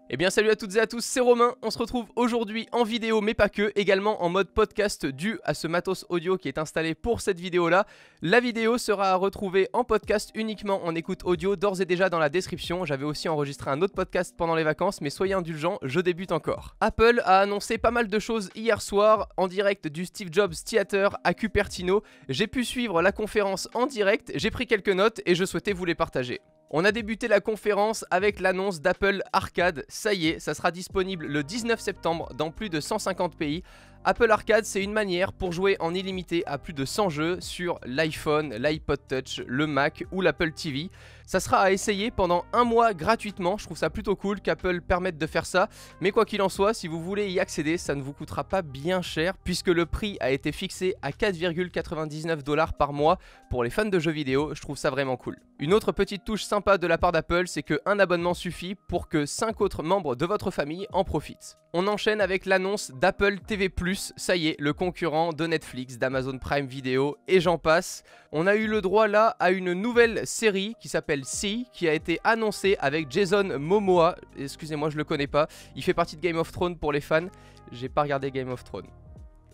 Eh bien salut à toutes et à tous, c'est Romain, on se retrouve aujourd'hui en vidéo mais pas que, également en mode podcast dû à ce matos audio qui est installé pour cette vidéo là. La vidéo sera à retrouver en podcast uniquement en écoute audio d'ores et déjà dans la description. J'avais aussi enregistré un autre podcast pendant les vacances mais soyez indulgents, je débute encore. Apple a annoncé pas mal de choses hier soir en direct du Steve Jobs Theater à Cupertino. J'ai pu suivre la conférence en direct, j'ai pris quelques notes et je souhaitais vous les partager. On a débuté la conférence avec l'annonce d'Apple Arcade. Ça y est, ça sera disponible le 19 septembre dans plus de 150 pays. Apple Arcade, c'est une manière pour jouer en illimité à plus de 100 jeux sur l'iPhone, l'iPod Touch, le Mac ou l'Apple TV. Ça sera à essayer pendant un mois gratuitement. Je trouve ça plutôt cool qu'Apple permette de faire ça. Mais quoi qu'il en soit, si vous voulez y accéder, ça ne vous coûtera pas bien cher puisque le prix a été fixé à 4,99 $ par mois pour les fans de jeux vidéo. Je trouve ça vraiment cool. Une autre petite touche sympa de la part d'Apple, c'est qu'un abonnement suffit pour que 5 autres membres de votre famille en profitent. On enchaîne avec l'annonce d'Apple TV+, ça y est, le concurrent de Netflix, d'Amazon Prime Video et j'en passe. On a eu le droit là à une nouvelle série qui s'appelle See, qui a été annoncée avec Jason Momoa. Excusez-moi, je le connais pas. Il fait partie de Game of Thrones pour les fans. J'ai pas regardé Game of Thrones.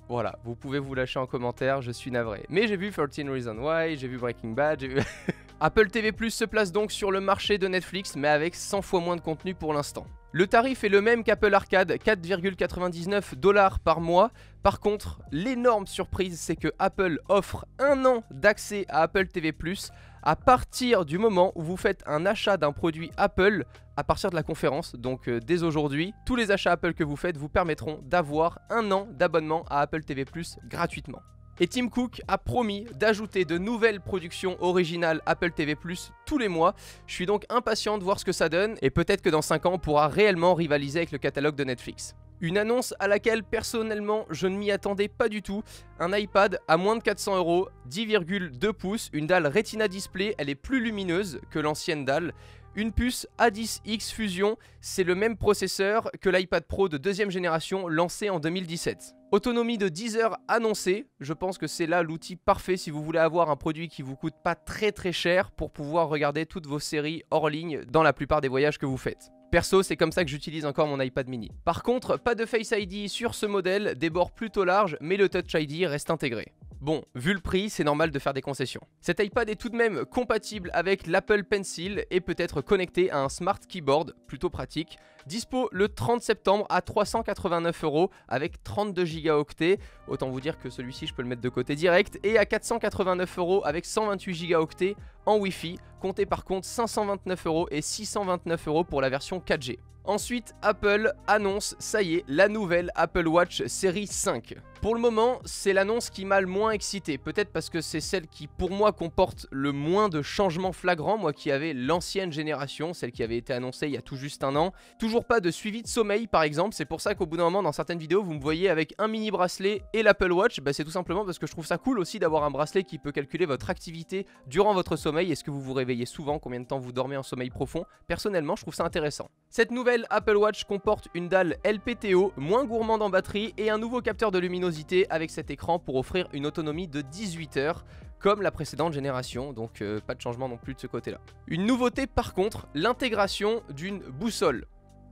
Voilà, vous pouvez vous lâcher en commentaire, je suis navré. Mais j'ai vu 13 Reasons Why, j'ai vu Breaking Bad, j'ai vu... Apple TV+ se place donc sur le marché de Netflix, mais avec 100 fois moins de contenu pour l'instant. Le tarif est le même qu'Apple Arcade, 4,99 $ par mois. Par contre, l'énorme surprise, c'est que Apple offre un an d'accès à Apple TV+, à partir du moment où vous faites un achat d'un produit Apple, à partir de la conférence, donc dès aujourd'hui, tous les achats Apple que vous faites vous permettront d'avoir un an d'abonnement à Apple TV+, gratuitement. Et Tim Cook a promis d'ajouter de nouvelles productions originales Apple TV+ tous les mois. Je suis donc impatient de voir ce que ça donne et peut-être que dans 5 ans on pourra réellement rivaliser avec le catalogue de Netflix. Une annonce à laquelle personnellement je ne m'y attendais pas du tout. Un iPad à moins de 400 €, 10,2 pouces, une dalle Retina Display, elle est plus lumineuse que l'ancienne dalle. Une puce A10X Fusion, c'est le même processeur que l'iPad Pro de deuxième génération lancé en 2017. Autonomie de 10 heures annoncée, je pense que c'est là l'outil parfait si vous voulez avoir un produit qui vous coûte pas très cher pour pouvoir regarder toutes vos séries hors ligne dans la plupart des voyages que vous faites. Perso, c'est comme ça que j'utilise encore mon iPad mini. Par contre, pas de Face ID sur ce modèle, des bords plutôt larges, mais le Touch ID reste intégré. Bon, vu le prix, c'est normal de faire des concessions. Cet iPad est tout de même compatible avec l'Apple Pencil et peut être connecté à un Smart Keyboard, plutôt pratique. Dispo le 30 septembre à 389 € avec 32 Go. Autant vous dire que celui-ci, je peux le mettre de côté direct. Et à 489 € avec 128 Go en Wi-Fi. Comptez par contre 529 € et 629 € pour la version 4G. Ensuite, Apple annonce, ça y est, la nouvelle Apple Watch série 5. Pour le moment, c'est l'annonce qui m'a le moins excité, peut-être parce que c'est celle qui, pour moi, comporte le moins de changements flagrants, moi qui avais l'ancienne génération, celle qui avait été annoncée il y a tout juste un an. Toujours pas de suivi de sommeil, par exemple, c'est pour ça qu'au bout d'un moment, dans certaines vidéos, vous me voyez avec un mini bracelet et l'Apple Watch, c'est tout simplement parce que je trouve ça cool aussi d'avoir un bracelet qui peut calculer votre activité durant votre sommeil, est-ce que vous vous réveillez souvent, combien de temps vous dormez en sommeil profond. Personnellement, je trouve ça intéressant. Cette nouvelle Apple Watch comporte une dalle LPTO, moins gourmande en batterie et un nouveau capteur de luminosité avec cet écran pour offrir une autonomie de 18 heures comme la précédente génération, donc pas de changement non plus de ce côté-là. Une nouveauté par contre, l'intégration d'une boussole.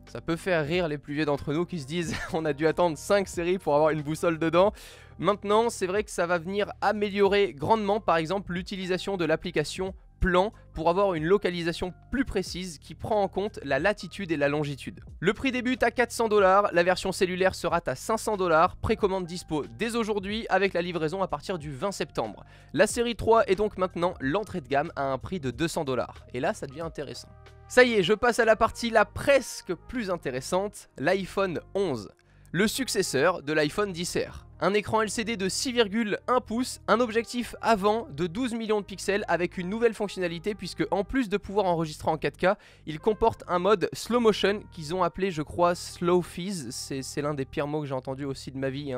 Ça peut faire rire les plus vieux d'entre nous qui se disent on a dû attendre 5 séries pour avoir une boussole dedans. Maintenant, c'est vrai que ça va venir améliorer grandement par exemple l'utilisation de l'application Plan pour avoir une localisation plus précise qui prend en compte la latitude et la longitude. Le prix débute à 400 $, la version cellulaire sera à 500 $, précommande dispo dès aujourd'hui avec la livraison à partir du 20 septembre. La série 3 est donc maintenant l'entrée de gamme à un prix de 200 $. Et là, ça devient intéressant. Ça y est, je passe à la partie la presque plus intéressante, l'iPhone 11. Le successeur de l'iPhone XR. Un écran LCD de 6,1 pouces, un objectif avant de 12 millions de pixels avec une nouvelle fonctionnalité puisque en plus de pouvoir enregistrer en 4K, il comporte un mode slow motion qu'ils ont appelé je crois slow fizz, c'est l'un des pires mots que j'ai entendu aussi de ma vie,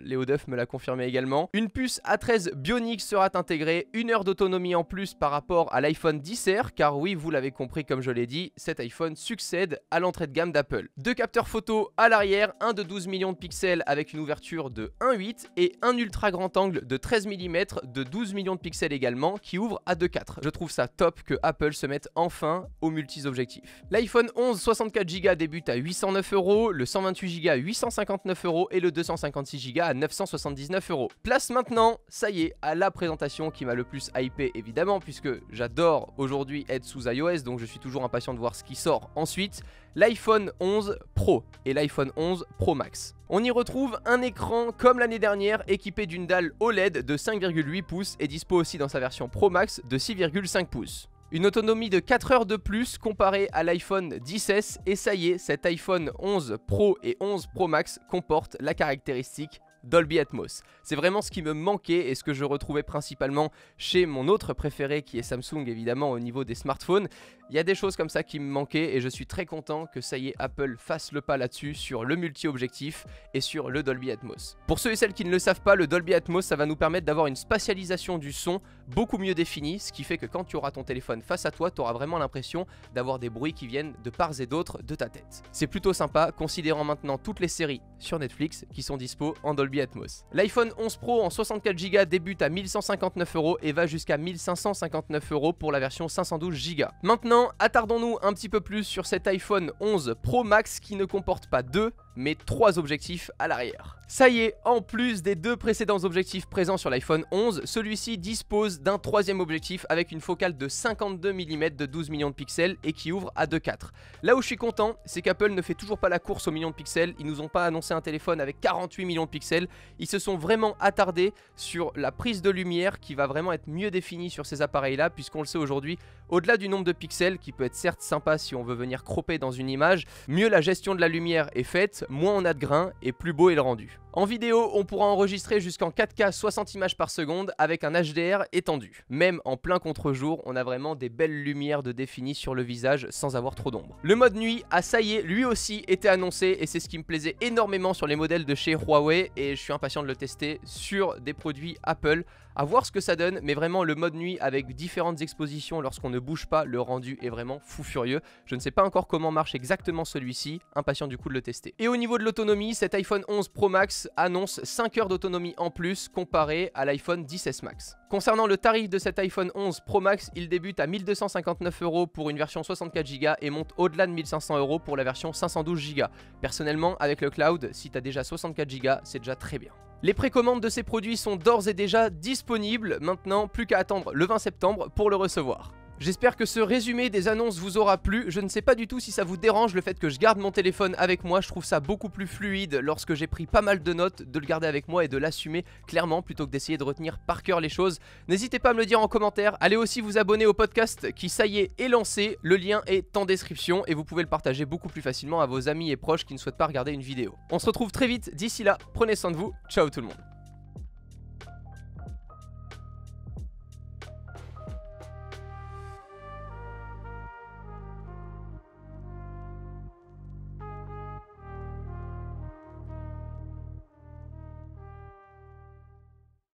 Léo Duff me l'a confirmé également. Une puce A13 Bionic sera intégrée, 1 heure d'autonomie en plus par rapport à l'iPhone XR car oui vous l'avez compris comme je l'ai dit, cet iPhone succède à l'entrée de gamme d'Apple. Deux capteurs photo à l'arrière, un de 12 millions de pixels avec une ouverture de 1.8 et un ultra grand angle de 13 mm de 12 millions de pixels également qui ouvre à 2.4. Je trouve ça top que Apple se mette enfin aux multi-objectifs. L'iPhone 11 64 Go débute à 809 €, le 128 Go à 859 € et le 256 Go à 979 €. Place maintenant, ça y est, à la présentation qui m'a le plus hypé évidemment puisque j'adore aujourd'hui être sous iOS, donc je suis toujours impatient de voir ce qui sort ensuite. L'iPhone 11 Pro et l'iPhone 11 Pro Max. On y retrouve un écran comme l'année dernière équipé d'une dalle OLED de 5,8 pouces et dispo aussi dans sa version Pro Max de 6,5 pouces. Une autonomie de 4 heures de plus comparée à l'iPhone XS et ça y est, cet iPhone 11 Pro et 11 Pro Max comporte la caractéristique Dolby Atmos. C'est vraiment ce qui me manquait et ce que je retrouvais principalement chez mon autre préféré qui est Samsung évidemment au niveau des smartphones. Il y a des choses comme ça qui me manquaient et je suis très content que ça y est Apple fasse le pas là-dessus sur le multi-objectif et sur le Dolby Atmos. Pour ceux et celles qui ne le savent pas, le Dolby Atmos ça va nous permettre d'avoir une spatialisation du son beaucoup mieux définie, ce qui fait que quand tu auras ton téléphone face à toi, tu auras vraiment l'impression d'avoir des bruits qui viennent de part et d'autre de ta tête. C'est plutôt sympa considérant maintenant toutes les séries sur Netflix qui sont dispo en Dolby Atmos. L'iPhone 11 Pro en 64 Go débute à 1159 € et va jusqu'à 1559 € pour la version 512 Go. Maintenant, attardons-nous un petit peu plus sur cet iPhone 11 Pro Max qui ne comporte pas 2 mais 3 objectifs à l'arrière. Ça y est, en plus des 2 précédents objectifs présents sur l'iPhone 11, celui-ci dispose d'un 3e objectif avec une focale de 52 mm de 12 millions de pixels et qui ouvre à 2.4. Là où je suis content, c'est qu'Apple ne fait toujours pas la course aux millions de pixels, ils nous ont pas annoncé un téléphone avec 48 millions de pixels, ils se sont vraiment attardés sur la prise de lumière qui va vraiment être mieux définie sur ces appareils-là, puisqu'on le sait aujourd'hui, au-delà du nombre de pixels, qui peut être certes sympa si on veut venir cropper dans une image, mieux la gestion de la lumière est faite, moins on a de grains et plus beau est le rendu. En vidéo, on pourra enregistrer jusqu'en 4K 60 images par seconde avec un HDR étendu. Même en plein contre-jour, on a vraiment des belles lumières de défini sur le visage sans avoir trop d'ombre. Le mode nuit a ça y est, lui aussi été annoncé et c'est ce qui me plaisait énormément sur les modèles de chez Huawei et je suis impatient de le tester sur des produits Apple. À voir ce que ça donne, mais vraiment le mode nuit avec différentes expositions lorsqu'on ne bouge pas, le rendu est vraiment fou furieux. Je ne sais pas encore comment marche exactement celui-ci, impatient du coup de le tester. Et au niveau de l'autonomie, cet iPhone 11 Pro Max annonce 5 heures d'autonomie en plus comparé à l'iPhone XS Max. Concernant le tarif de cet iPhone 11 Pro Max, il débute à 1259 € pour une version 64 Go et monte au-delà de 1500 € pour la version 512 Go. Personnellement, avec le cloud, si tu as déjà 64 Go, c'est déjà très bien. Les précommandes de ces produits sont d'ores et déjà disponibles, maintenant plus qu'à attendre le 20 septembre pour le recevoir. J'espère que ce résumé des annonces vous aura plu. Je ne sais pas du tout si ça vous dérange le fait que je garde mon téléphone avec moi. Je trouve ça beaucoup plus fluide lorsque j'ai pris pas mal de notes de le garder avec moi et de l'assumer clairement plutôt que d'essayer de retenir par cœur les choses. N'hésitez pas à me le dire en commentaire. Allez aussi vous abonner au podcast qui ça y est lancé. Le lien est en description et vous pouvez le partager beaucoup plus facilement à vos amis et proches qui ne souhaitent pas regarder une vidéo. On se retrouve très vite. D'ici là, prenez soin de vous. Ciao tout le monde.